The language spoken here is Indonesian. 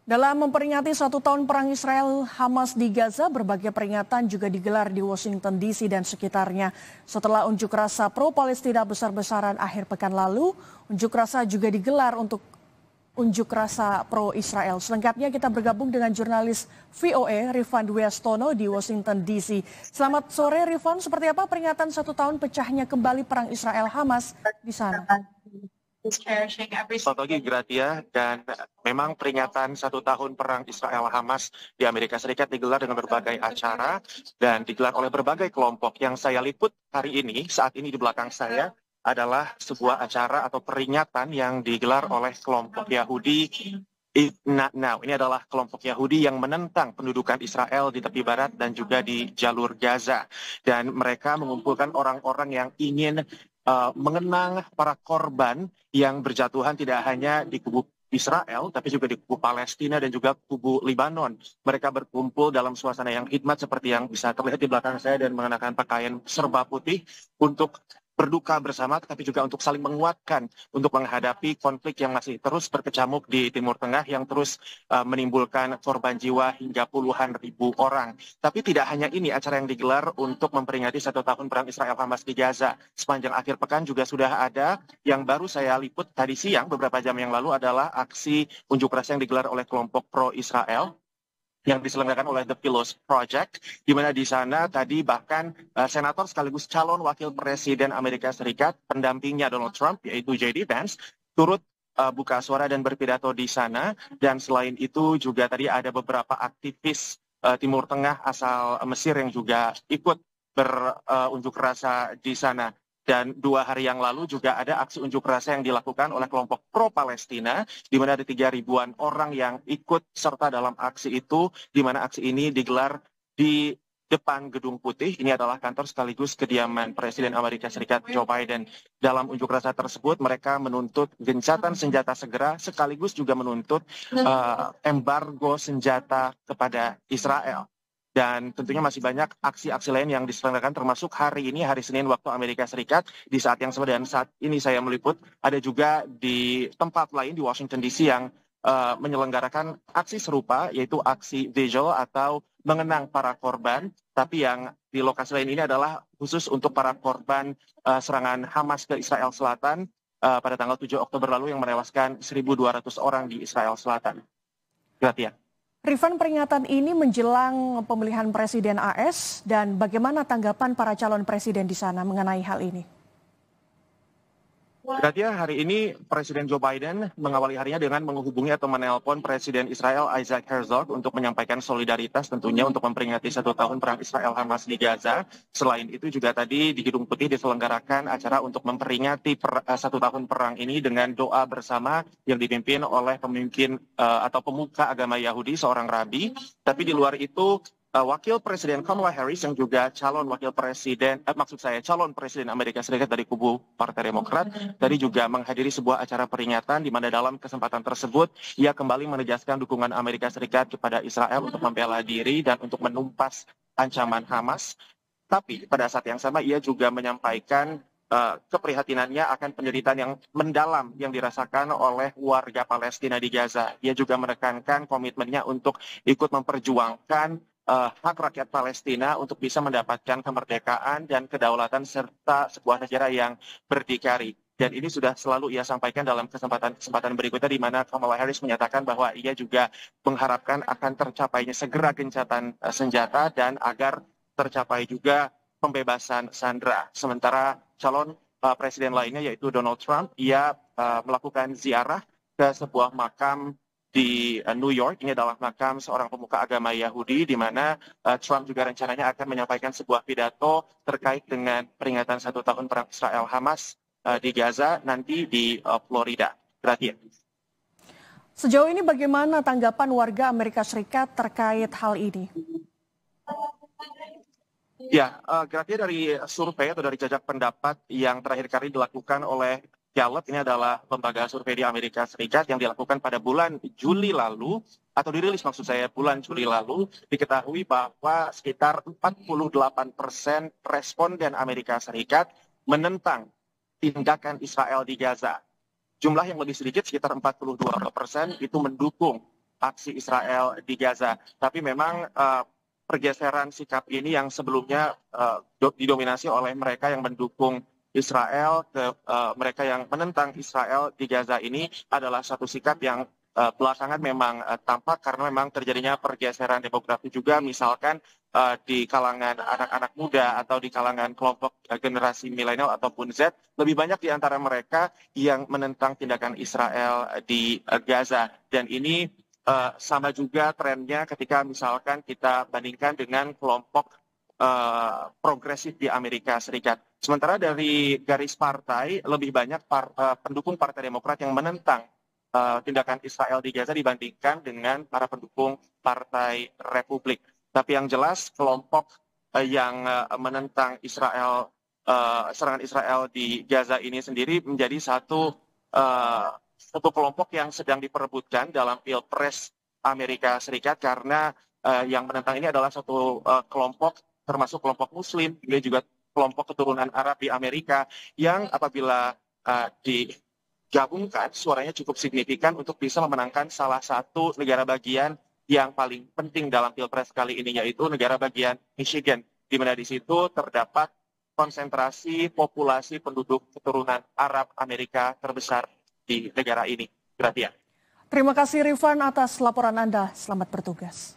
Dalam memperingati 1 tahun perang Israel-Hamas di Gaza, berbagai peringatan juga digelar di Washington DC dan sekitarnya. Setelah unjuk rasa pro-Palestina besar-besaran akhir pekan lalu, unjuk rasa juga digelar untuk unjuk rasa pro-Israel. Selengkapnya kita bergabung dengan jurnalis VOA Rifan Dwi-Astono di Washington DC. Selamat sore Rifan, seperti apa peringatan 1 tahun pecahnya kembali perang Israel-Hamas di sana? Selamat pagi Gratia, dan memang peringatan 1 tahun perang Israel-Hamas di Amerika Serikat digelar dengan berbagai acara dan digelar oleh berbagai kelompok. Yang saya liput hari ini, saat ini di belakang saya adalah sebuah acara atau peringatan yang digelar oleh kelompok Yahudi. Now, ini adalah kelompok Yahudi yang menentang pendudukan Israel di tepi barat dan juga di jalur Gaza. Dan mereka mengumpulkan orang-orang yang ingin mengenang para korban yang berjatuhan tidak hanya di kubu Israel, tapi juga di kubu Palestina dan juga kubu Lebanon. Mereka berkumpul dalam suasana yang hikmat seperti yang bisa terlihat di belakang saya dan mengenakan pakaian serba putih untuk berduka bersama, tapi juga untuk saling menguatkan untuk menghadapi konflik yang masih terus berkecamuk di Timur Tengah yang terus menimbulkan korban jiwa hingga puluhan ribu orang. Tapi tidak hanya ini acara yang digelar untuk memperingati 1 tahun perang Israel-Hamas di Gaza. Sepanjang akhir pekan juga sudah ada yang baru saya liput tadi siang beberapa jam yang lalu adalah aksi unjuk rasa yang digelar oleh kelompok pro-Israel yang diselenggarakan oleh The Pillows Project, di mana di sana tadi bahkan senator sekaligus calon wakil presiden Amerika Serikat, pendampingnya Donald Trump, yaitu J.D. Vance, turut buka suara dan berpidato di sana. Dan selain itu juga tadi ada beberapa aktivis Timur Tengah asal Mesir yang juga ikut berunjuk rasa di sana. Dan 2 hari yang lalu juga ada aksi unjuk rasa yang dilakukan oleh kelompok pro-Palestina, di mana ada 3.000-an orang yang ikut serta dalam aksi itu, di mana aksi ini digelar di depan Gedung Putih. Ini adalah kantor sekaligus kediaman Presiden Amerika Serikat Joe Biden. Dalam unjuk rasa tersebut, mereka menuntut gencatan senjata segera, sekaligus juga menuntut embargo senjata kepada Israel. Dan tentunya masih banyak aksi-aksi lain yang diselenggarakan, termasuk hari ini, hari Senin waktu Amerika Serikat, di saat yang sama. Dan saat ini saya meliput, ada juga di tempat lain di Washington DC yang menyelenggarakan aksi serupa, yaitu aksi vigil atau mengenang para korban. Tapi yang di lokasi lain ini adalah khusus untuk para korban serangan Hamas ke Israel Selatan pada tanggal 7 Oktober lalu yang menewaskan 1.200 orang di Israel Selatan. Gratia. Rifan, peringatan ini menjelang pemilihan Presiden AS dan bagaimana tanggapan para calon presiden di sana mengenai hal ini? Gratia, hari ini Presiden Joe Biden mengawali harinya dengan menghubungi atau menelpon Presiden Israel Isaac Herzog untuk menyampaikan solidaritas tentunya untuk memperingati 1 tahun perang Israel-Hamas di Gaza. Selain itu juga tadi di Gedung Putih diselenggarakan acara untuk memperingati 1 tahun perang ini dengan doa bersama yang dipimpin oleh pemimpin atau pemuka agama Yahudi, seorang rabi. Tapi di luar itu Wakil Presiden Kamala Harris yang juga calon presiden Amerika Serikat dari kubu Partai Demokrat tadi juga menghadiri sebuah acara peringatan di mana dalam kesempatan tersebut ia kembali menegaskan dukungan Amerika Serikat kepada Israel untuk membela diri dan untuk menumpas ancaman Hamas. Tapi pada saat yang sama ia juga menyampaikan keprihatinannya akan penderitaan yang mendalam yang dirasakan oleh warga Palestina di Gaza. Ia juga menekankan komitmennya untuk ikut memperjuangkan hak rakyat Palestina untuk bisa mendapatkan kemerdekaan dan kedaulatan serta sebuah negara yang berdikari. Dan ini sudah selalu ia sampaikan dalam kesempatan berikutnya, di mana Kamala Harris menyatakan bahwa ia juga mengharapkan akan tercapainya segera gencatan senjata dan agar tercapai juga pembebasan sandera. Sementara calon presiden lainnya yaitu Donald Trump, ia melakukan ziarah ke sebuah makam di New York. Ini adalah makam seorang pemuka agama Yahudi, di mana Trump juga rencananya akan menyampaikan sebuah pidato terkait dengan peringatan 1 tahun perang Israel-Hamas di Gaza nanti di Florida. Gratia. Sejauh ini bagaimana tanggapan warga Amerika Serikat terkait hal ini? Ya, Gratia, dari survei atau dari jajak pendapat yang terakhir kali dilakukan oleh Gallup, ini adalah lembaga survei di Amerika Serikat yang dilakukan pada bulan Juli lalu, atau dirilis maksud saya bulan Juli lalu, diketahui bahwa sekitar 48% responden Amerika Serikat menentang tindakan Israel di Gaza. Jumlah yang lebih sedikit, sekitar 42% itu mendukung aksi Israel di Gaza. Tapi memang pergeseran sikap ini yang sebelumnya didominasi oleh mereka yang mendukung Israel ke mereka yang menentang Israel di Gaza ini adalah satu sikap yang belakangan memang tampak karena memang terjadinya pergeseran demografi juga, misalkan di kalangan anak-anak muda atau di kalangan kelompok generasi milenial ataupun Z, lebih banyak di antara mereka yang menentang tindakan Israel di Gaza. Dan ini sama juga trennya ketika misalkan kita bandingkan dengan kelompok progresif di Amerika Serikat. Sementara dari garis partai, lebih banyak pendukung Partai Demokrat yang menentang tindakan Israel di Gaza dibandingkan dengan para pendukung Partai Republik. Tapi yang jelas kelompok yang menentang Israel, serangan Israel di Gaza ini sendiri menjadi satu kelompok yang sedang diperebutkan dalam Pilpres Amerika Serikat karena yang menentang ini adalah satu kelompok termasuk kelompok Muslim, dia juga kelompok keturunan Arab di Amerika yang apabila digabungkan suaranya cukup signifikan untuk bisa memenangkan salah satu negara bagian yang paling penting dalam Pilpres kali ini, yaitu negara bagian Michigan, di mana di situ terdapat konsentrasi populasi penduduk keturunan Arab Amerika terbesar di negara ini. Gratia. Terima kasih Rifan atas laporan Anda. Selamat bertugas.